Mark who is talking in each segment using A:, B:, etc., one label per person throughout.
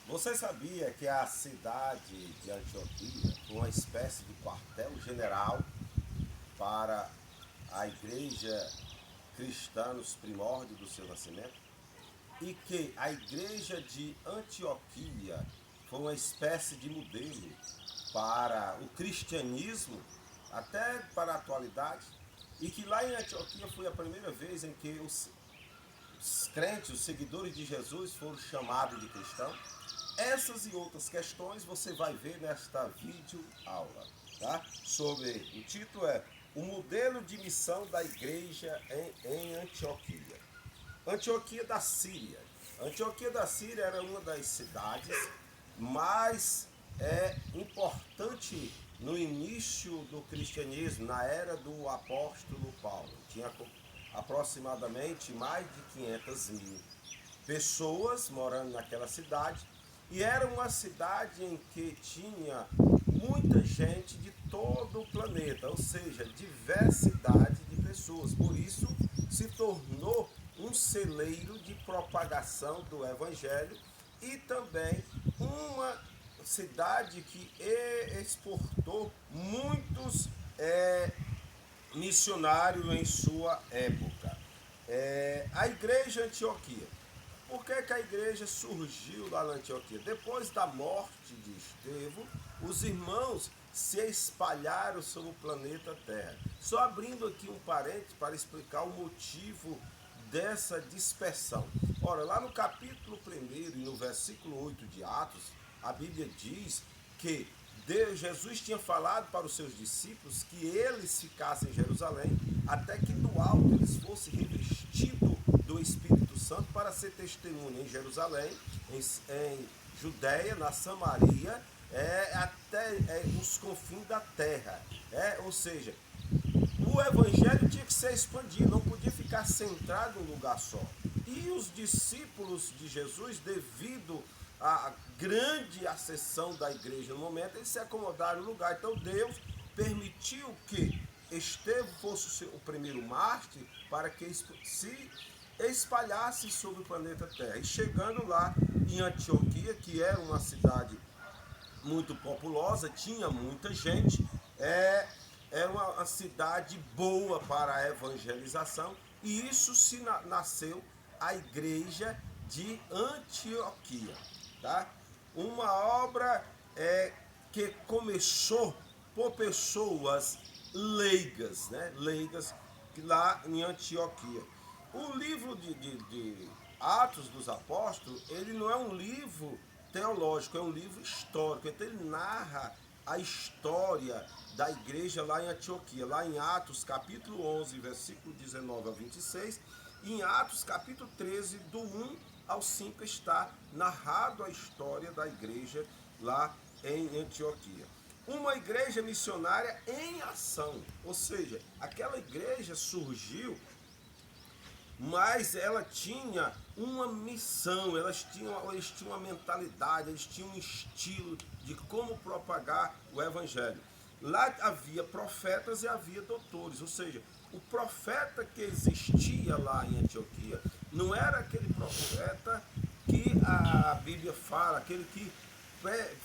A: Você sabia que a cidade de Antioquia foi uma espécie de quartel-general para a igreja cristã nos primórdios do seu nascimento? E que a igreja de Antioquia foi uma espécie de modelo para o cristianismo, até para a atualidade, e que lá em Antioquia foi a primeira vez em que os crentes, os seguidores de Jesus foram chamados de cristãos. Essas e outras questões você vai ver nesta vídeo aula, tá? Sobre o título é o modelo de missão da igreja em Antioquia. Antioquia da Síria. Antioquia da Síria era uma das cidades mais importante no início do cristianismo, na era do apóstolo Paulo. Tinha aproximadamente mais de 500 mil pessoas morando naquela cidade, e era uma cidade em que tinha muita gente de todo o planeta, ou seja, diversidade de pessoas. Por isso se tornou um celeiro de propagação do evangelho e também uma cidade que exportou muitos missionários em sua época. A igreja Antioquia. Por que a igreja surgiu lá na Antioquia? Depois da morte de Estevão, os irmãos se espalharam sobre o planeta Terra. Só abrindo aqui um parênteses para explicar o motivo dessa dispersão. Ora, lá no capítulo 1 e no versículo 8 de Atos, a Bíblia diz que Jesus tinha falado para os seus discípulos que eles ficassem em Jerusalém até que do alto eles fossem revestidos do Espírito Santo para ser testemunha em Jerusalém, em Judéia, na Samaria, até os confins da terra. Ou seja, o evangelho tinha que ser expandido, não podia ficar centrado em um lugar só. E os discípulos de Jesus, devido à grande acessão da igreja no momento, eles se acomodaram no lugar. Então Deus permitiu que Estevão fosse o primeiro mártir para que se espalhasse sobre o planeta Terra. E chegando lá em Antioquia, que era uma cidade muito populosa, tinha muita gente, era uma cidade boa para a evangelização, e isso se nasceu a igreja de Antioquia, tá? Uma obra que começou por pessoas leigas, né? Leigas lá em Antioquia. O livro de Atos dos Apóstolos, ele não é um livro teológico, é um livro histórico. Então ele narra a história da igreja lá em Antioquia, lá em Atos capítulo 11, versículo 19 a 26, e em Atos capítulo 13, do 1 ao 5, está narrado a história da igreja lá em Antioquia. Uma igreja missionária em ação, ou seja, aquela igreja surgiu, mas ela tinha uma missão, eles tinham uma mentalidade, eles tinham um estilo de como propagar o evangelho. Lá havia profetas e havia doutores, ou seja, o profeta que existia lá em Antioquia não era aquele profeta que a Bíblia fala, aquele que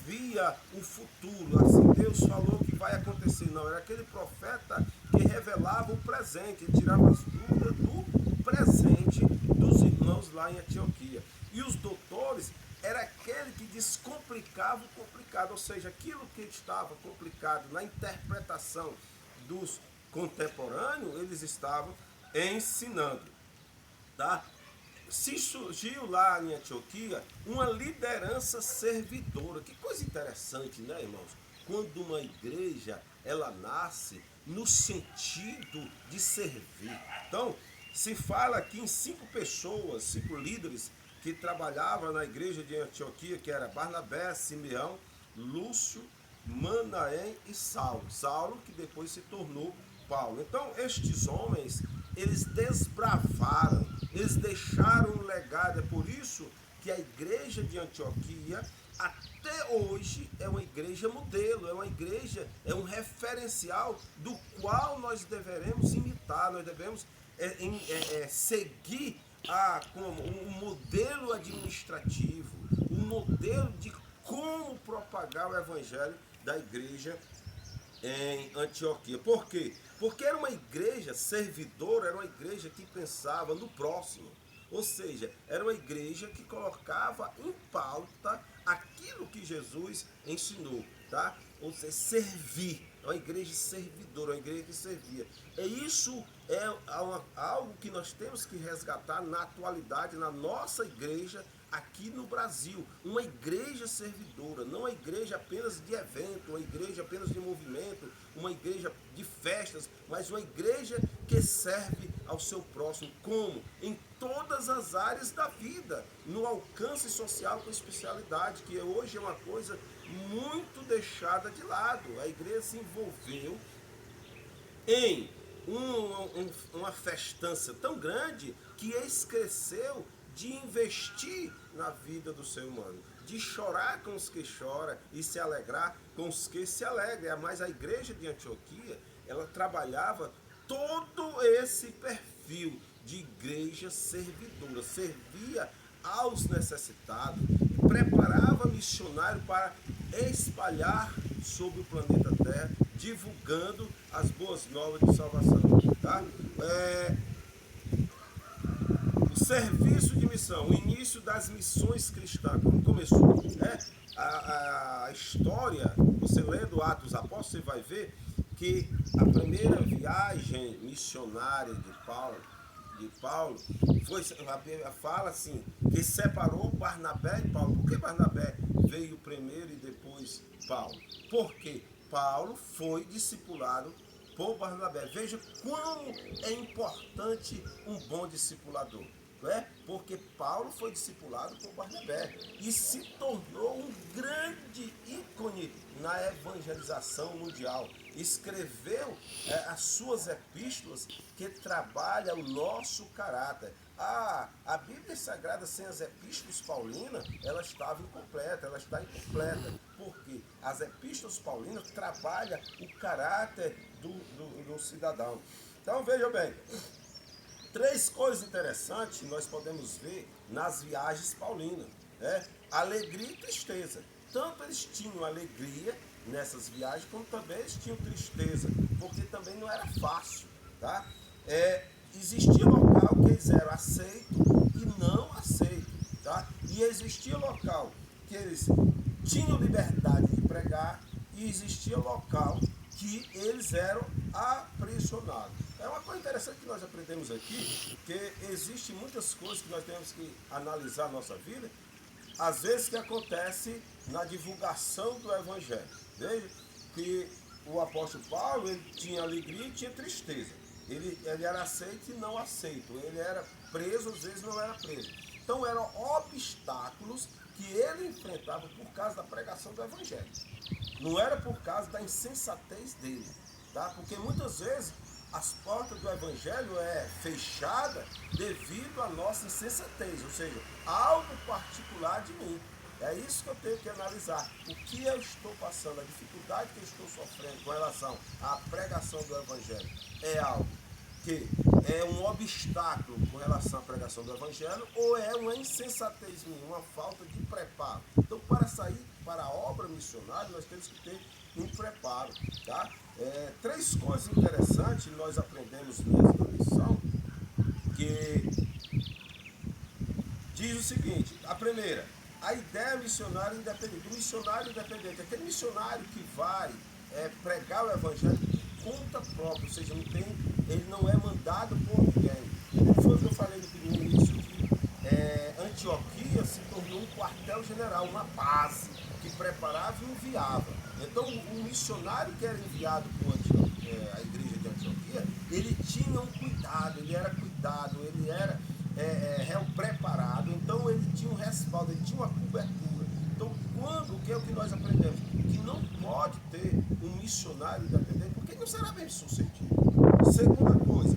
A: via o futuro, assim, Deus falou que vai acontecer. Não, era aquele profeta que revelava o presente, ele tirava as dúvidas do presente dos irmãos lá em Antioquia. E os doutores era aquele que descomplicava o complicado, ou seja, aquilo que estava complicado na interpretação dos contemporâneos, eles estavam ensinando, tá? Se surgiu lá em Antioquia uma liderança servidora. Que coisa interessante, né, irmãos? Quando uma igreja, ela nasce no sentido de servir. Então, se fala aqui em 5 pessoas, 5 líderes que trabalhavam na igreja de Antioquia, que era Barnabé, Simeão, Lúcio, Manaém e Saulo. Saulo que depois se tornou Paulo. Então, estes homens, eles desbravaram, eles deixaram um legado. É por isso que a igreja de Antioquia, até hoje, é uma igreja modelo, é uma igreja, é um referencial do qual nós deveremos imitar, nós devemos seguir como um modelo administrativo, um modelo de como propagar o evangelho da igreja em Antioquia. Por quê? Porque era uma igreja servidora, era uma igreja que pensava no próximo. Ou seja, era uma igreja que colocava em pauta aquilo que Jesus ensinou, tá? Ou seja, servir. É uma igreja servidora, uma igreja que servia. Isso é algo que nós temos que resgatar na atualidade, na nossa igreja aqui no Brasil. Uma igreja servidora, não uma igreja apenas de evento, uma igreja apenas de movimento, uma igreja de festas, mas uma igreja que serve ao seu próximo. Como? Em todas as áreas da vida, no alcance social com especialidade, que hoje é uma coisa muito deixada de lado. A igreja se envolveu em uma festança tão grande que esqueceu de investir na vida do ser humano, de chorar com os que choram e se alegrar com os que se alegram. Mas a igreja de Antioquia, ela trabalhava todo esse perfil de igreja servidora, servia aos necessitados, preparava missionário para espalhar sobre o planeta Terra, divulgando as boas novas de salvação. Tá? O serviço de missão, o início das missões cristãs, como começou, né? A história, você lendo Atos dos Apóstolos, você vai ver que a primeira viagem missionária de Paulo foi, a Bíblia fala assim, que separou Barnabé e Paulo. Por que Barnabé veio primeiro e depois Paulo? Porque Paulo foi discipulado por Barnabé. Veja como é importante um bom discipulador. Porque Paulo foi discipulado por Barnabé e se tornou um grande ícone na evangelização mundial. Escreveu as suas epístolas que trabalham o nosso caráter. A Bíblia Sagrada sem as epístolas paulinas, ela estava incompleta, ela está incompleta. Porque as epístolas paulinas trabalham o caráter do cidadão. Então veja bem, três coisas interessantes que nós podemos ver nas viagens paulinas. Alegria e tristeza. Tanto eles tinham alegria nessas viagens, como também eles tinham tristeza, porque também não era fácil. Tá? Existia local que eles eram aceitos e não aceitos. Tá? E existia local que eles tinham liberdade de pregar e existia local que eles eram aprisionados. É uma coisa interessante que nós aprendemos aqui, que existem muitas coisas que nós temos que analisar na nossa vida, às vezes que acontece na divulgação do Evangelho. Veja que o apóstolo Paulo, ele tinha alegria e tinha tristeza. Ele era aceito e não aceito. Ele era preso, às vezes não era preso. Então eram obstáculos que ele enfrentava por causa da pregação do Evangelho. Não era por causa da insensatez dele. Tá? Porque muitas vezes as portas do Evangelho é fechada devido à nossa insensatez, ou seja, algo particular de mim. É isso que eu tenho que analisar. O que eu estou passando, a dificuldade que eu estou sofrendo com relação à pregação do Evangelho é algo que é um obstáculo com relação à pregação do Evangelho ou é uma insensatez minha, uma falta de preparo. Então, para sair para a obra missionária, nós temos que ter um preparo. Tá? Três coisas interessantes nós aprendemos nessa lição, que diz o seguinte: a primeira, a ideia missionária independente. O missionário independente, aquele missionário que vai pregar o Evangelho por conta própria, ou seja, ele não é mandado por ninguém. Como foi o que eu falei no início, que Antioquia se tornou um quartel-general, uma base que preparava e enviava. Então, o missionário que era enviado por a igreja de Antioquia, ele tinha um cuidado, ele era cuidado, ele era preparado, então ele tinha um respaldo, ele tinha uma cobertura. Então, o que é o que nós aprendemos? Que não pode ter um missionário independente, porque ele não será bem sucedido. Segunda coisa,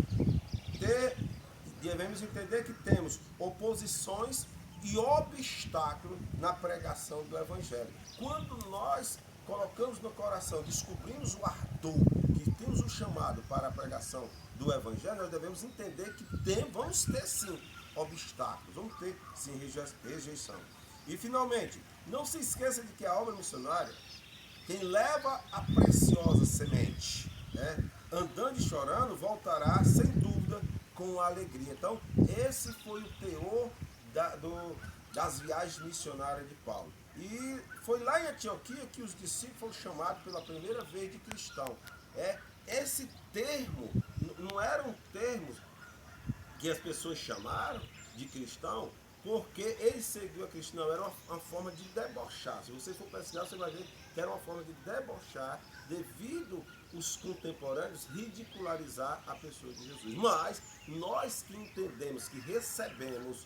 A: devemos entender que temos oposições e obstáculos na pregação do Evangelho. Quando nós colocamos no coração, descobrimos o ardor, que temos o chamado para a pregação do Evangelho, nós devemos entender que vamos ter sim obstáculos, vamos ter sim rejeição. E finalmente, não se esqueça de que a obra missionária, quem leva a preciosa semente, né, andando e chorando, voltará sem dúvida com alegria. Então, esse foi o teor das viagens missionárias de Paulo. E foi lá em Antioquia que os discípulos foram chamados pela primeira vez de cristão. Esse termo não era um termo que as pessoas chamaram de cristão porque ele seguiu a cristão, era uma forma de debochar. Se você for pesquisar, você vai ver que era uma forma de debochar devido os contemporâneos ridicularizar a pessoa de Jesus. Mas nós que entendemos, que recebemos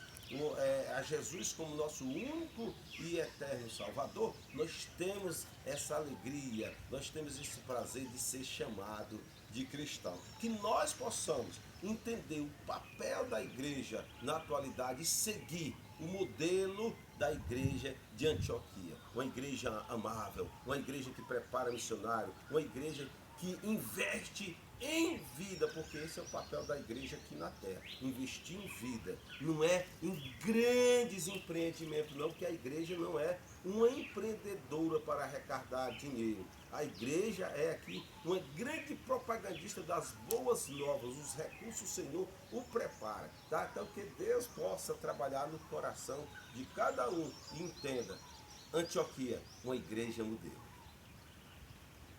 A: a Jesus como nosso único e eterno Salvador, nós temos essa alegria, nós temos esse prazer de ser chamado de cristão. Que nós possamos entender o papel da igreja na atualidade e seguir o modelo da igreja de Antioquia. Uma igreja amável, uma igreja que prepara missionário, uma igreja que investe em vida, porque esse é o papel da igreja aqui na terra, investir em vida, não é em grandes empreendimentos não, porque a igreja não é uma empreendedora para arrecadar dinheiro. A igreja é aqui uma grande propagandista das boas novas, os recursos o Senhor o prepara, tá? Então que Deus possa trabalhar no coração de cada um e entenda, Antioquia, uma igreja modelo.